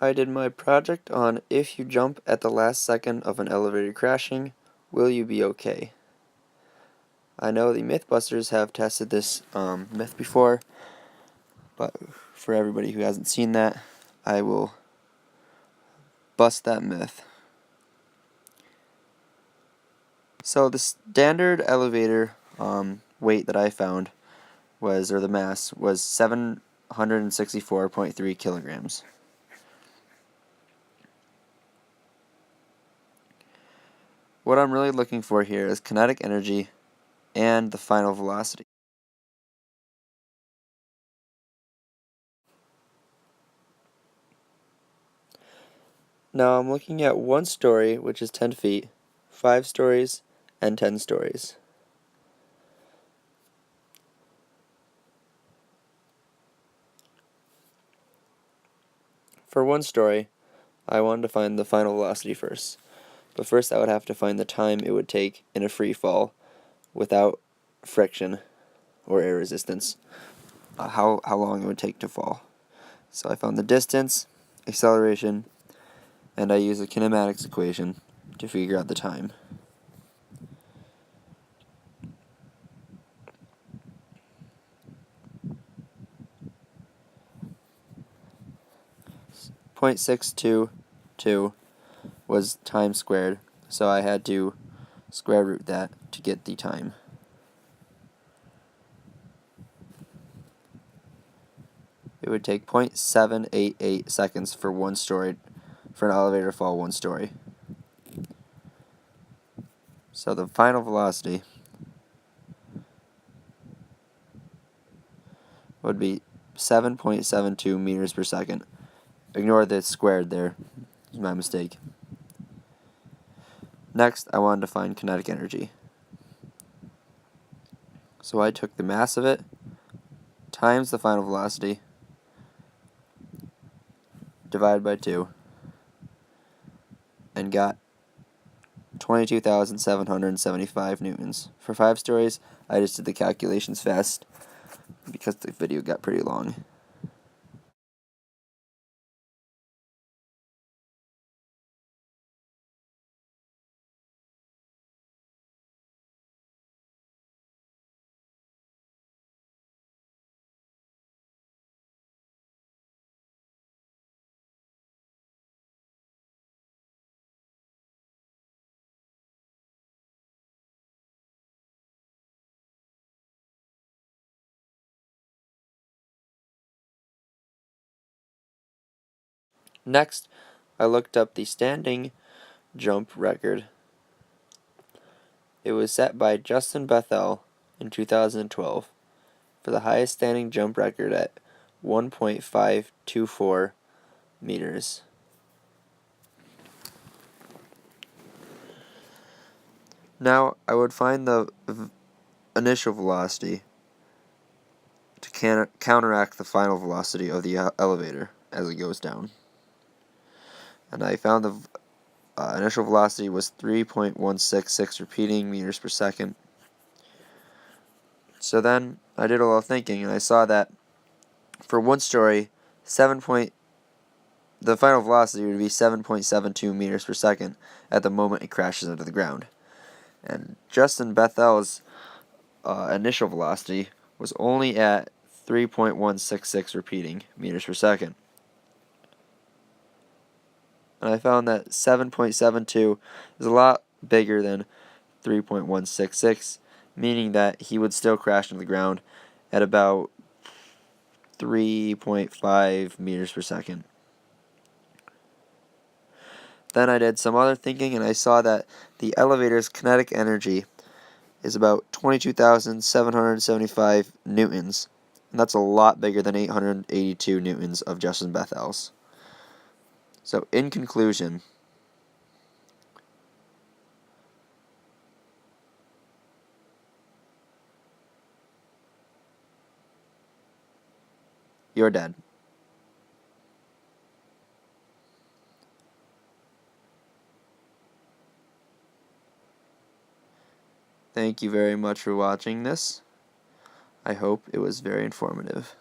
I did my project on if you jump at the last second of an elevator crashing, will you be okay? I know the Mythbusters have tested this myth before, but for everybody who hasn't seen that, I will bust that myth. So the standard elevator weight that I found or the mass was 764.3 kilograms. What I'm really looking for here is kinetic energy and the final velocity. Now I'm looking at 1 story, which is 10 feet, 5 stories, and 10 stories. For 1 story, I wanted to find the final velocity first. But first I would have to find the time it would take in a free fall without friction or air resistance. How long it would take to fall. So I found the distance, acceleration, and I used a kinematics equation to figure out the time. .622 was time squared, so I had to square root that to get the time. It would take 0.788 seconds for an elevator to fall 1 story. So the final velocity would be 7.72 meters per second. Ignore the squared there, it's my mistake. Next, I wanted to find kinetic energy. So I took the mass of it times the final velocity divided by 2 and got 22,775 newtons. For 5 stories, I just did the calculations fast because the video got pretty long. Next, I looked up the standing jump record. It was set by Justin Bethel in 2012 for the highest standing jump record at 1.524 meters. Now, I would find the initial velocity to counteract the final velocity of the elevator as it goes down. And I found the initial velocity was 3.166 repeating meters per second. So then I did a little thinking, and I saw that for 1 story, the final velocity would be 7.72 meters per second at the moment it crashes into the ground. And Justin Bethel's initial velocity was only at 3.166 repeating meters per second. And I found that 7.72 is a lot bigger than 3.166, meaning that he would still crash into the ground at about 3.5 meters per second. Then I did some other thinking, and I saw that the elevator's kinetic energy is about 22,775 newtons, and that's a lot bigger than 882 newtons of Justin Bethel's. So in conclusion, you're dead. Thank you very much for watching this. I hope it was very informative.